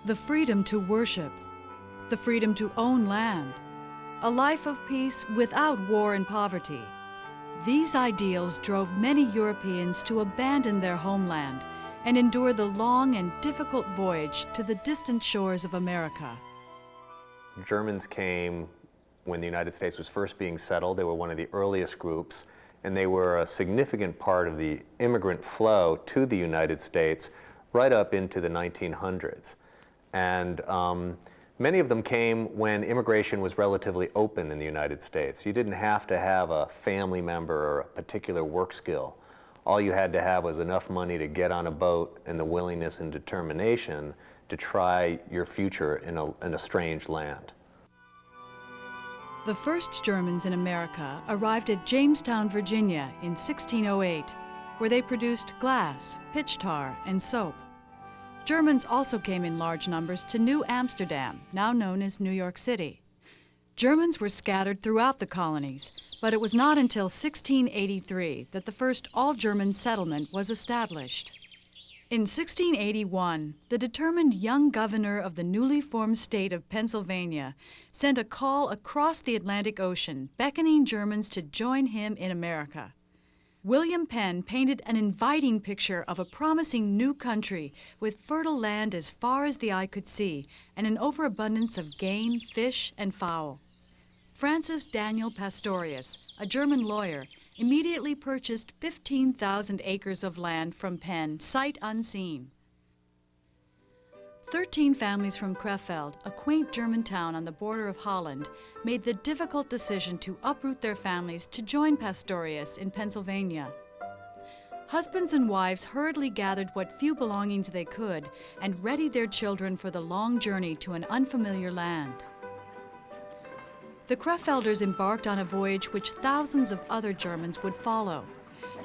the freedom to worship, the freedom to own land, a life of peace without war and poverty. These ideals drove many Europeans to abandon their homeland and endure the long and difficult voyage to the distant shores of America. Germans came when the United States was first being settled. They were one of the earliest groups, and they were a significant part of the immigrant flow to the United States right up into the 1900s. And many of them came when immigration was relatively open in the United States. You didn't have to have a family member or a particular work skill. All you had to have was enough money to get on a boat and the willingness and determination to try your future in a strange land. The first Germans in America arrived at Jamestown, Virginia in 1608, where they produced glass, pitch tar, and soap. Germans also came in large numbers to New Amsterdam, now known as New York City. Germans were scattered throughout the colonies, but it was not until 1683 that the first all-German settlement was established. In 1681, the determined young governor of the newly formed state of Pennsylvania sent a call across the Atlantic Ocean, beckoning Germans to join him in America. William Penn painted an inviting picture of a promising new country with fertile land as far as the eye could see and an overabundance of game, fish, and fowl. Francis Daniel Pastorius, a German lawyer, immediately purchased 15,000 acres of land from Penn, sight unseen. 13 families from Krefeld, a quaint German town on the border of Holland, made the difficult decision to uproot their families to join Pastorius in Pennsylvania. Husbands and wives hurriedly gathered what few belongings they could and readied their children for the long journey to an unfamiliar land. The Krefelders embarked on a voyage which thousands of other Germans would follow,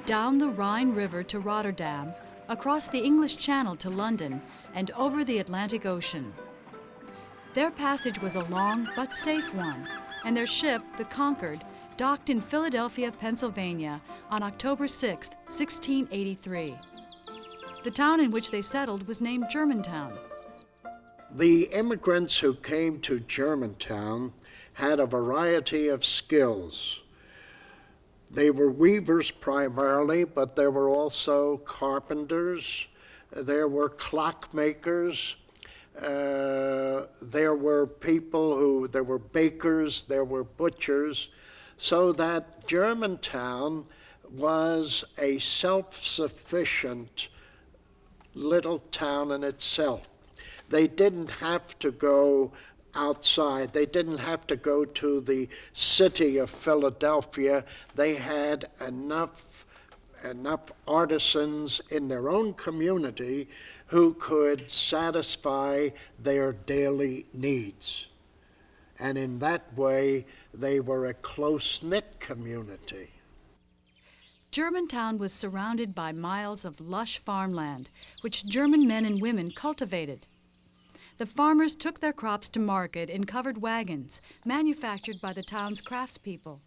down the Rhine River to Rotterdam, across the English Channel to London, and over the Atlantic Ocean. Their passage was a long but safe one, and their ship, the Concord, docked in Philadelphia, Pennsylvania on October 6, 1683. The town in which they settled was named Germantown. The immigrants who came to Germantown had a variety of skills. They were weavers primarily, but there were also carpenters, there were clockmakers, there were bakers, there were butchers, so that Germantown was a self-sufficient little town in itself. They didn't have to go outside. They didn't have to go to the city of Philadelphia. They had enough artisans in their own community who could satisfy their daily needs. And in that way, they were a close-knit community. Germantown was surrounded by miles of lush farmland, which German men and women cultivated. The farmers took their crops to market in covered wagons, manufactured by the town's craftspeople.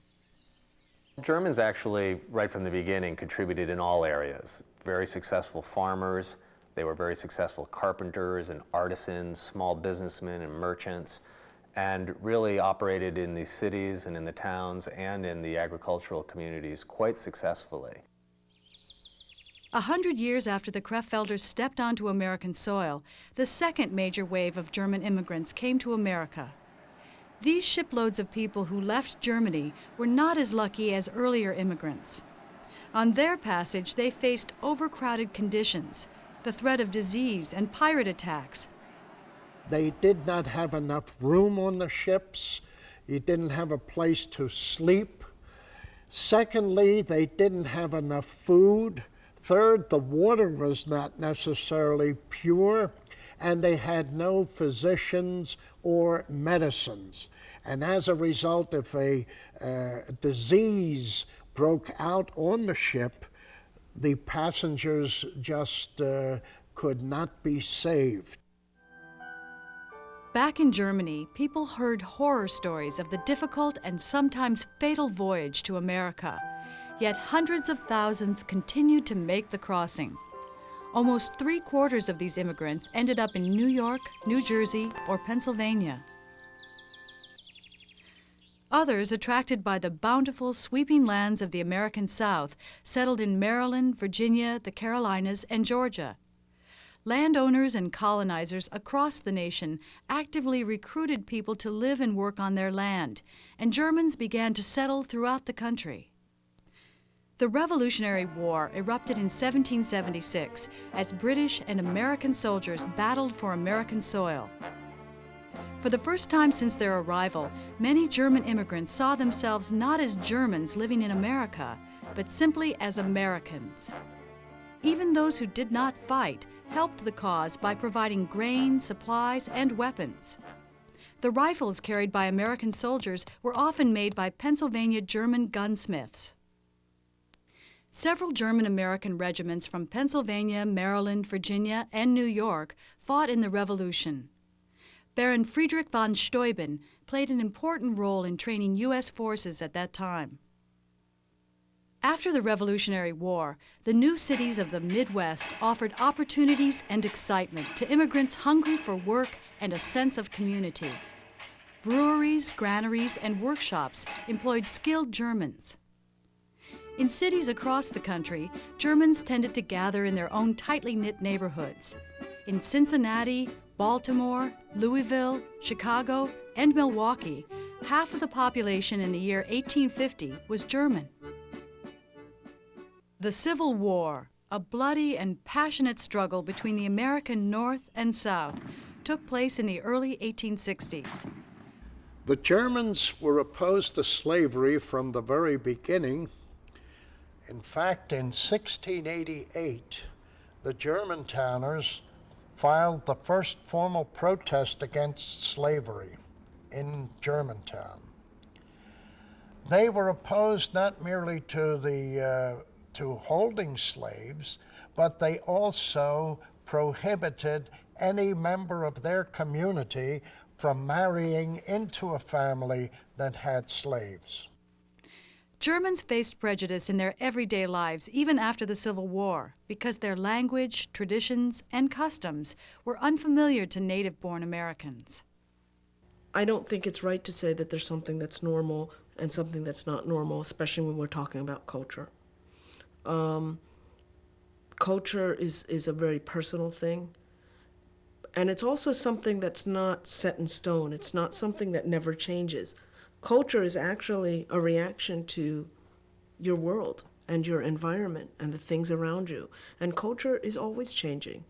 Germans actually, right from the beginning, contributed in all areas. Very successful farmers, they were very successful carpenters and artisans, small businessmen and merchants, and really operated in the cities and in the towns and in the agricultural communities quite successfully. 100 years after the Krefelders stepped onto American soil, the second major wave of German immigrants came to America. These shiploads of people who left Germany were not as lucky as earlier immigrants. On their passage, they faced overcrowded conditions, the threat of disease and pirate attacks. They did not have enough room on the ships. You didn't have a place to sleep. Secondly, they didn't have enough food. Third, the water was not necessarily pure, and they had no physicians or medicines. And as a result, if a disease broke out on the ship, the passengers just could not be saved. Back in Germany, people heard horror stories of the difficult and sometimes fatal voyage to America. Yet hundreds of thousands continued to make the crossing. Almost 3/4 of these immigrants ended up in New York, New Jersey, or Pennsylvania. Others, attracted by the bountiful, sweeping lands of the American South, settled in Maryland, Virginia, the Carolinas, and Georgia. Landowners and colonizers across the nation actively recruited people to live and work on their land, and Germans began to settle throughout the country. The Revolutionary War erupted in 1776 as British and American soldiers battled for American soil. For the first time since their arrival, many German immigrants saw themselves not as Germans living in America, but simply as Americans. Even those who did not fight helped the cause by providing grain, supplies, and weapons. The rifles carried by American soldiers were often made by Pennsylvania German gunsmiths. Several German-American regiments from Pennsylvania, Maryland, Virginia, and New York fought in the Revolution. Baron Friedrich von Steuben played an important role in training U.S. forces at that time. After the Revolutionary War, the new cities of the Midwest offered opportunities and excitement to immigrants hungry for work and a sense of community. Breweries, granaries, and workshops employed skilled Germans. In cities across the country, Germans tended to gather in their own tightly knit neighborhoods. In Cincinnati, Baltimore, Louisville, Chicago, and Milwaukee, half of the population in the year 1850 was German. The Civil War, a bloody and passionate struggle between the American North and South, took place in the early 1860s. The Germans were opposed to slavery from the very beginning. In fact, in 1688, the Germantowners filed the first formal protest against slavery in Germantown. They were opposed not merely to holding slaves, but they also prohibited any member of their community from marrying into a family that had slaves. Germans faced prejudice in their everyday lives even after the Civil War because their language, traditions, and customs were unfamiliar to native-born Americans. I don't think it's right to say that there's something that's normal and something that's not normal, especially when we're talking about culture. Culture is a very personal thing, and it's also something that's not set in stone. It's not something that never changes. Culture is actually a reaction to your world and your environment and the things around you, and culture is always changing.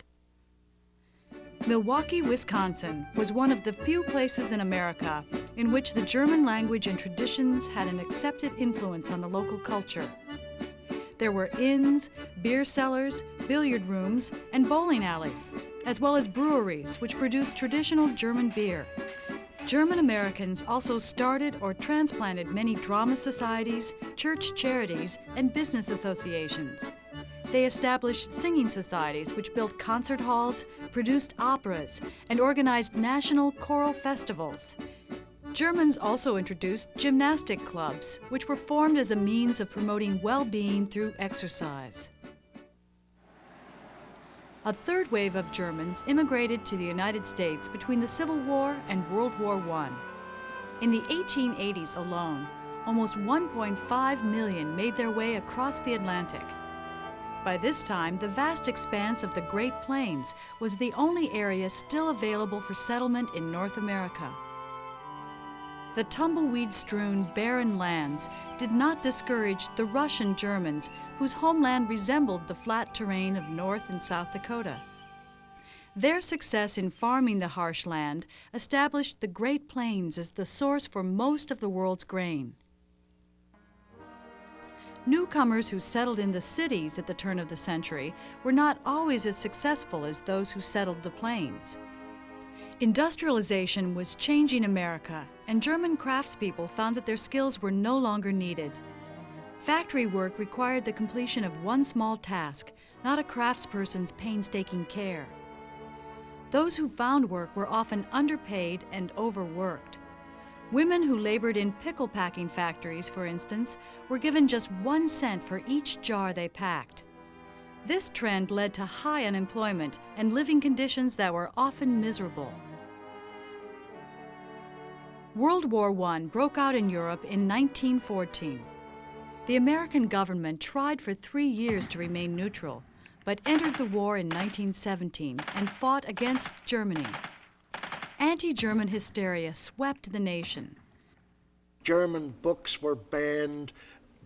Milwaukee, Wisconsin was one of the few places in America in which the German language and traditions had an accepted influence on the local culture. There were inns, beer cellars, billiard rooms, and bowling alleys, as well as breweries which produced traditional German beer. German Americans also started or transplanted many drama societies, church charities, and business associations. They established singing societies which built concert halls, produced operas, and organized national choral festivals. Germans also introduced gymnastic clubs, which were formed as a means of promoting well-being through exercise. A third wave of Germans immigrated to the United States between the Civil War and World War I. In the 1880s alone, almost 1.5 million made their way across the Atlantic. By this time, the vast expanse of the Great Plains was the only area still available for settlement in North America. The tumbleweed-strewn, barren lands did not discourage the Russian Germans, whose homeland resembled the flat terrain of North and South Dakota. Their success in farming the harsh land established the Great Plains as the source for most of the world's grain. Newcomers who settled in the cities at the turn of the century were not always as successful as those who settled the plains. Industrialization was changing America, and German craftspeople found that their skills were no longer needed. Factory work required the completion of one small task, not a craftsperson's painstaking care. Those who found work were often underpaid and overworked. Women who labored in pickle packing factories, for instance, were given just 1 cent for each jar they packed. This trend led to high unemployment and living conditions that were often miserable. World War I broke out in Europe in 1914. The American government tried for 3 years to remain neutral, but entered the war in 1917 and fought against Germany. Anti-German hysteria swept the nation. German books were banned.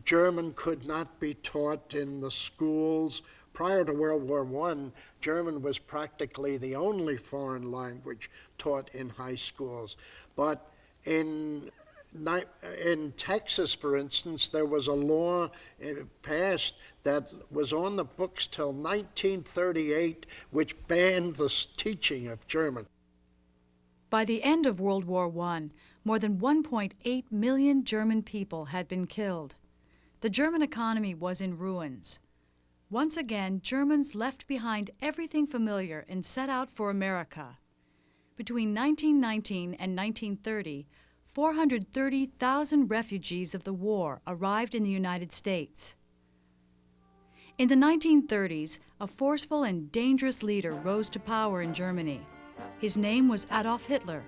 German could not be taught in the schools. Prior to World War I, German was practically the only foreign language taught in high schools. But in Texas, for instance, there was a law passed that was on the books till 1938, which banned the teaching of German. By the end of World War I, more than 1.8 million German people had been killed. The German economy was in ruins. Once again, Germans left behind everything familiar and set out for America. Between 1919 and 1930, 430,000 refugees of the war arrived in the United States. In the 1930s, a forceful and dangerous leader rose to power in Germany. His name was Adolf Hitler.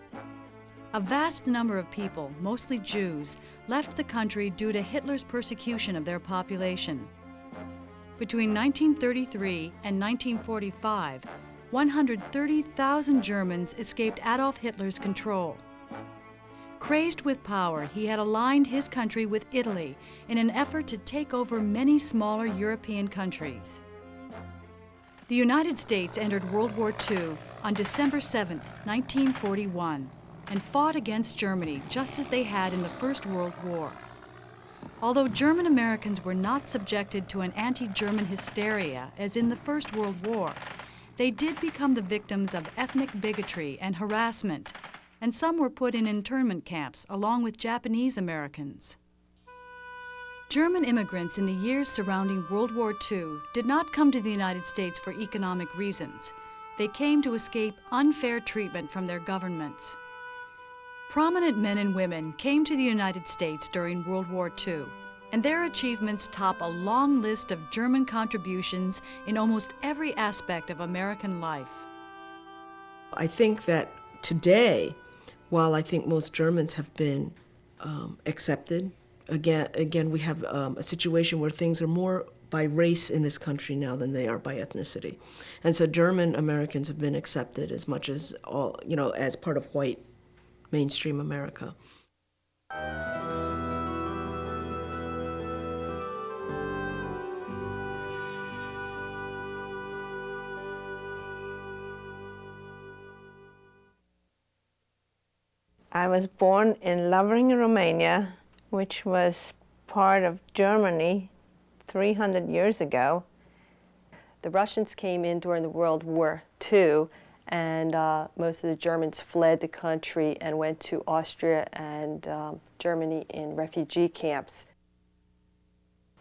A vast number of people, mostly Jews, left the country due to Hitler's persecution of their population. Between 1933 and 1945, 130,000 Germans escaped Adolf Hitler's control. Crazed with power, he had aligned his country with Italy in an effort to take over many smaller European countries. The United States entered World War II on December 7, 1941, and fought against Germany just as they had in the First World War. Although German Americans were not subjected to an anti-German hysteria as in the First World War, they did become the victims of ethnic bigotry and harassment, and some were put in internment camps along with Japanese Americans. German immigrants in the years surrounding World War II did not come to the United States for economic reasons. They came to escape unfair treatment from their governments. Prominent men and women came to the United States during World War II, and their achievements top a long list of German contributions in almost every aspect of American life. I think that today, while I think most Germans have been accepted, again, we have a situation where things are more by race in this country now than they are by ethnicity. And so German Americans have been accepted as much as all, as part of white mainstream America. I was born in Lovering, Romania, which was part of Germany 300 years ago. The Russians came in during the World War II, and most of the Germans fled the country and went to Austria and Germany in refugee camps.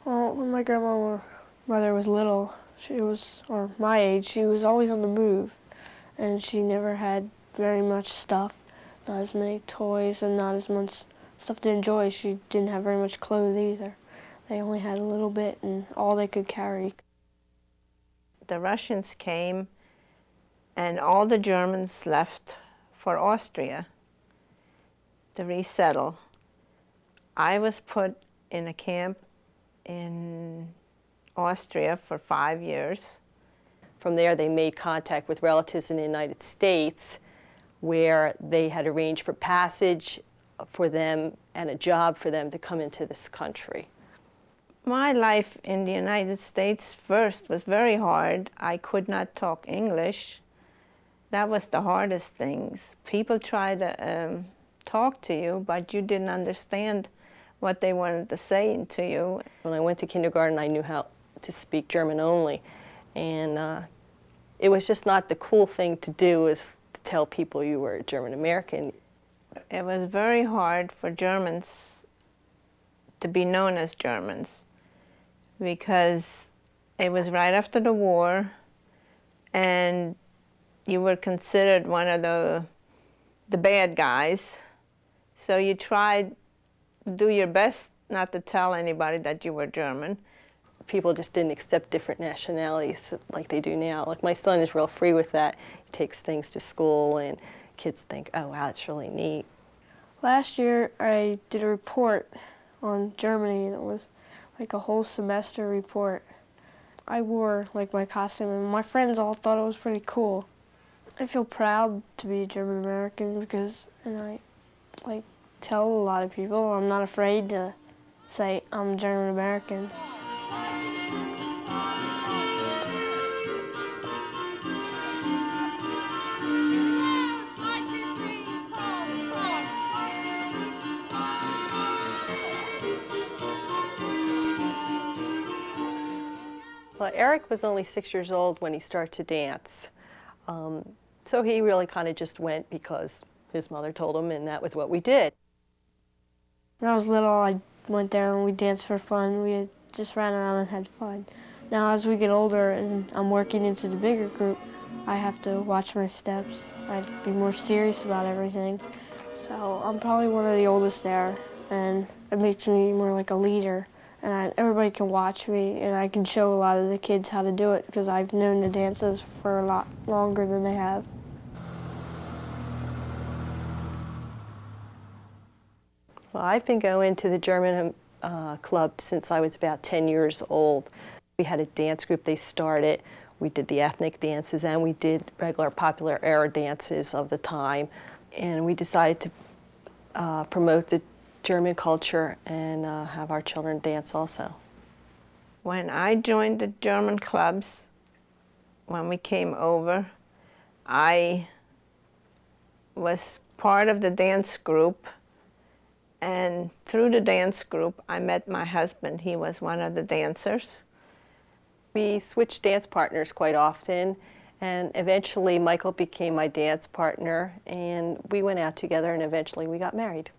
Well, when my grandmother was little, or my age, she was always on the move, and she never had very much stuff, not as many toys and not as much stuff to enjoy. She didn't have very much clothes either. They only had a little bit and all they could carry. The Russians came and all the Germans left for Austria to resettle. I was put in a camp in Austria for 5 years. From there, they made contact with relatives in the United States, where they had arranged for passage for them and a job for them to come into this country. My life in the United States first was very hard. I could not talk English. That was the hardest things. People try to talk to you, but you didn't understand what they wanted to say to you. When I went to kindergarten, I knew how to speak German only, and it was just not the cool thing to do, is to tell people you were a German American. It was very hard for Germans to be known as Germans because it was right after the war, and you were considered one of the bad guys. So you tried to do your best not to tell anybody that you were German. people just didn't accept different nationalities like they do now. Like my son is real free with that. He takes things to school and kids think, oh wow, that's really neat. Last year I did a report on Germany, and it was like a whole semester report. I wore like my costume, and my friends all thought it was pretty cool. I feel proud to be German American because, and I like tell a lot of people, I'm not afraid to say I'm German American. Well, Eric was only 6 years old when he started to dance. So he really kind of just went because his mother told him, and that was what we did. When I was little, I went there and we danced for fun. We just ran around and had fun. Now, as we get older and I'm working into the bigger group, I have to watch my steps. I have to be more serious about everything. So I'm probably one of the oldest there, and it makes me more like a leader. And everybody can watch me, and I can show a lot of the kids how to do it because I've known the dances for a lot longer than they have. Well, I've been going to the German club since I was about 10 years old. We had a dance group they started. We did the ethnic dances, and we did regular popular era dances of the time. And we decided to promote the German culture and have our children dance also. When I joined the German clubs, when we came over, I was part of the dance group, and through the dance group I met my husband. He was one of the dancers. We switched dance partners quite often, and eventually Michael became my dance partner, and we went out together, and eventually we got married.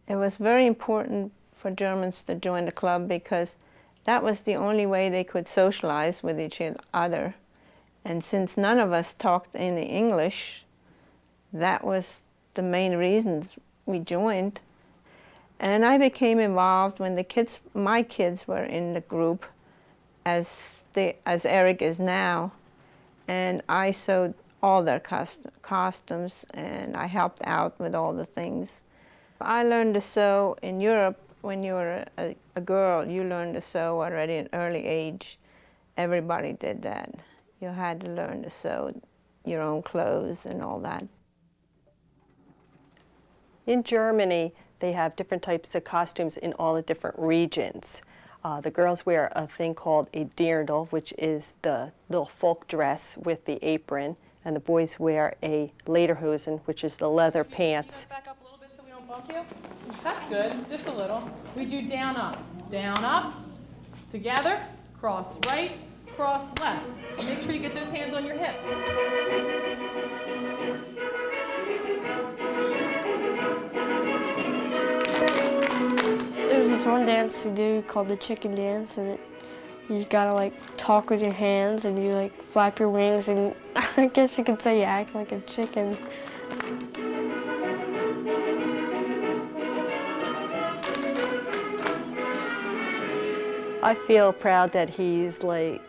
It was very important for Germans to join the club because that was the only way they could socialize with each other. And since none of us talked any English, that was the main reasons we joined. And I became involved when my kids were in the group, as Eric is now, and I sewed all their costumes, and I helped out with all the things. I learned to sew in Europe. When you were a girl, you learned to sew already at an early age. Everybody did that. You had to learn to sew your own clothes and all that. In Germany, they have different types of costumes in all the different regions. The girls wear a thing called a dirndl, which is the little folk dress with the apron, and the boys wear a lederhosen, which is the leather pants. Back up a little bit so we don't bump you. That's good, just a little. We do down, up, together, cross right, cross left. Make sure you get those hands on your hips. There's this one dance you do called the chicken dance, and you gotta like talk with your hands and you like flap your wings, and I guess you could say you act like a chicken. I feel proud that he's like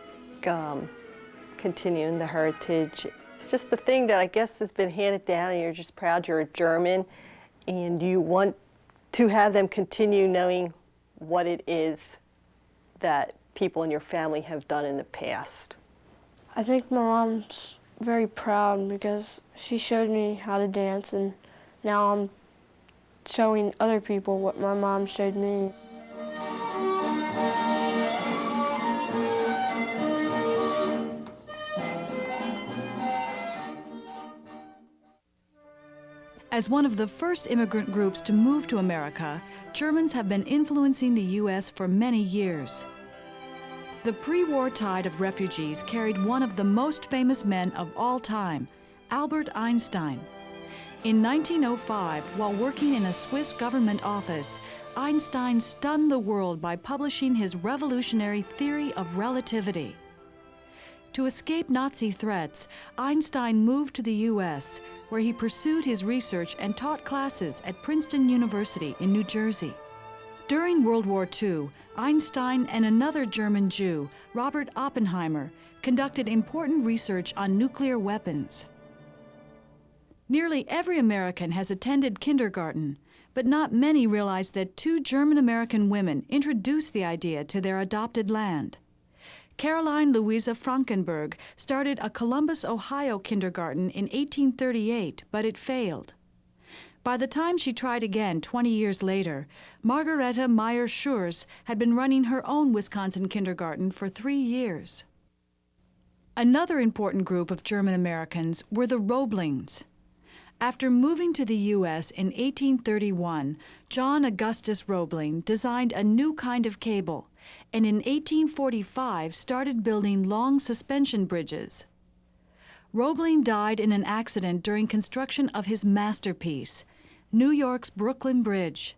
continuing the heritage. It's just the thing that I guess has been handed down, and you're just proud you're a German, and you want to have them continue knowing what it is that people in your family have done in the past. I think my mom's very proud because she showed me how to dance, and now I'm showing other people what my mom showed me. As one of the first immigrant groups to move to America, Germans have been influencing the U.S. for many years. The pre-war tide of refugees carried one of the most famous men of all time, Albert Einstein. In 1905, while working in a Swiss government office, Einstein stunned the world by publishing his revolutionary theory of relativity. To escape Nazi threats, Einstein moved to the U.S., where he pursued his research and taught classes at Princeton University in New Jersey. During World War II, Einstein and another German Jew, Robert Oppenheimer, conducted important research on nuclear weapons. Nearly every American has attended kindergarten, but not many realize that two German-American women introduced the idea to their adopted land. Caroline Louisa Frankenberg started a Columbus, Ohio kindergarten in 1838, but it failed. By the time she tried again 20 years later, Margareta Meyer Schurz had been running her own Wisconsin kindergarten for 3 years. Another important group of German Americans were the Roeblings. After moving to the U.S. in 1831, John Augustus Roebling designed a new kind of cable, and in 1845 started building long suspension bridges. Roebling died in an accident during construction of his masterpiece, New York's Brooklyn Bridge.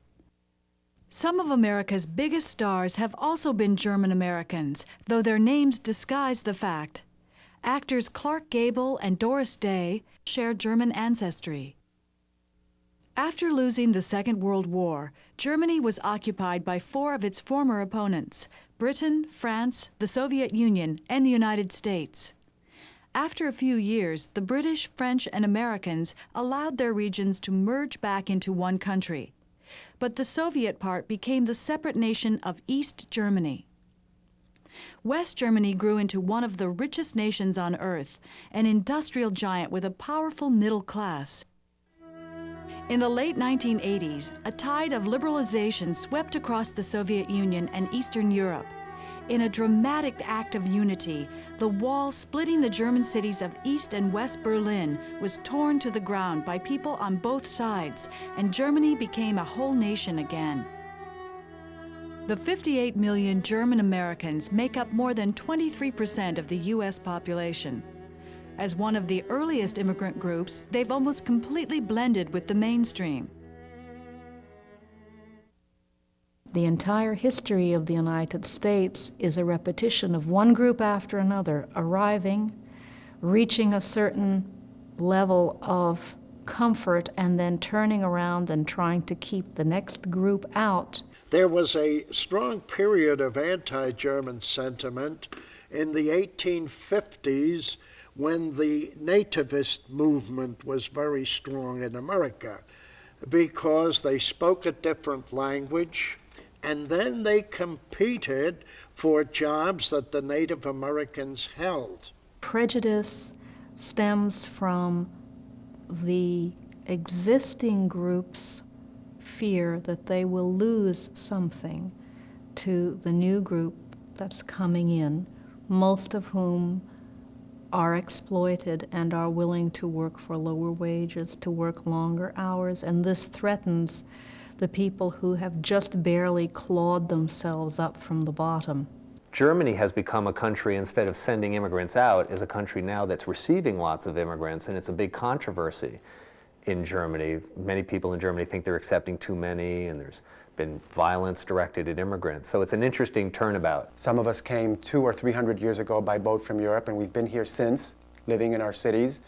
Some of America's biggest stars have also been German Americans, though their names disguise the fact. Actors Clark Gable and Doris Day share German ancestry. After losing the Second World War, Germany was occupied by 4 of its former opponents: Britain, France, the Soviet Union, and the United States. After a few years, the British, French, and Americans allowed their regions to merge back into one country. But the Soviet part became the separate nation of East Germany. West Germany grew into one of the richest nations on earth, an industrial giant with a powerful middle class. In the late 1980s, a tide of liberalization swept across the Soviet Union and Eastern Europe. In a dramatic act of unity, the wall splitting the German cities of East and West Berlin was torn to the ground by people on both sides, and Germany became a whole nation again. The 58 million German Americans make up more than 23% of the U.S. population. As one of the earliest immigrant groups, they've almost completely blended with the mainstream. The entire history of the United States is a repetition of one group after another arriving, reaching a certain level of comfort, and then turning around and trying to keep the next group out. There was a strong period of anti-German sentiment in the 1850s when the nativist movement was very strong in America because they spoke a different language, and then they competed for jobs that the Native Americans held. Prejudice stems from the existing group's fear that they will lose something to the new group that's coming in, most of whom are exploited and are willing to work for lower wages, to work longer hours, and this threatens the people who have just barely clawed themselves up from the bottom. Germany has become a country, instead of sending immigrants out, is a country now that's receiving lots of immigrants, and it's a big controversy in Germany. Many people in Germany think they're accepting too many, and there's been violence directed at immigrants. So it's an interesting turnabout. Some of us came 200 or 300 years ago by boat from Europe, and we've been here since, living in our cities.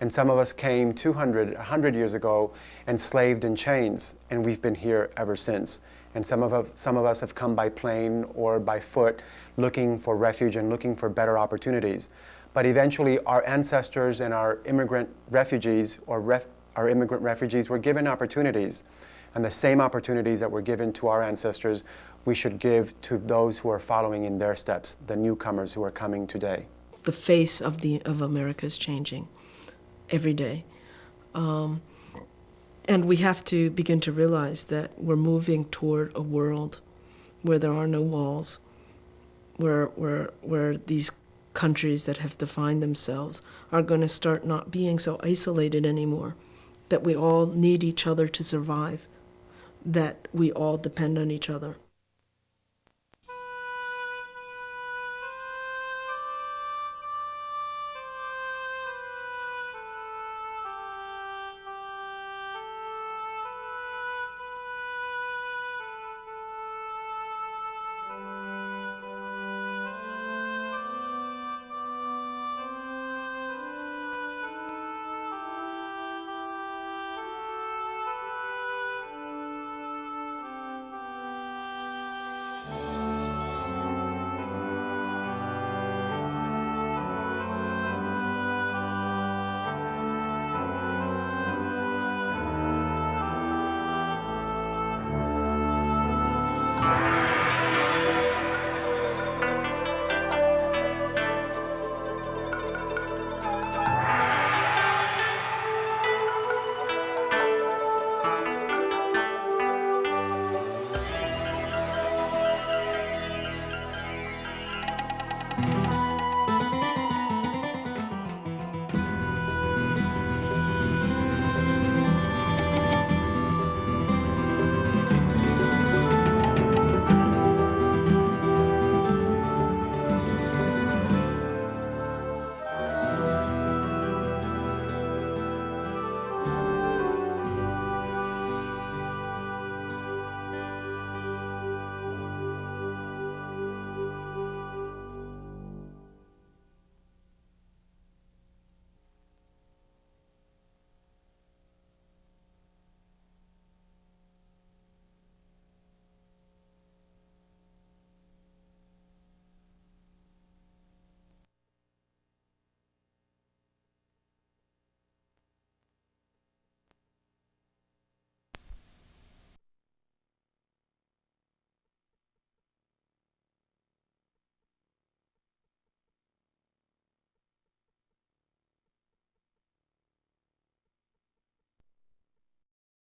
And some of us came 200, 100 years ago enslaved in chains, and we've been here ever since. And some of us have come by plane or by foot looking for refuge and looking for better opportunities. But eventually our ancestors and our immigrant refugees our immigrant refugees were given opportunities. And the same opportunities that were given to our ancestors, we should give to those who are following in their steps, the newcomers who are coming today. The face of America is changing every day. And we have to begin to realize that we're moving toward a world where there are no walls, where these countries that have defined themselves are going to start not being so isolated anymore, that we all need each other to survive, that we all depend on each other.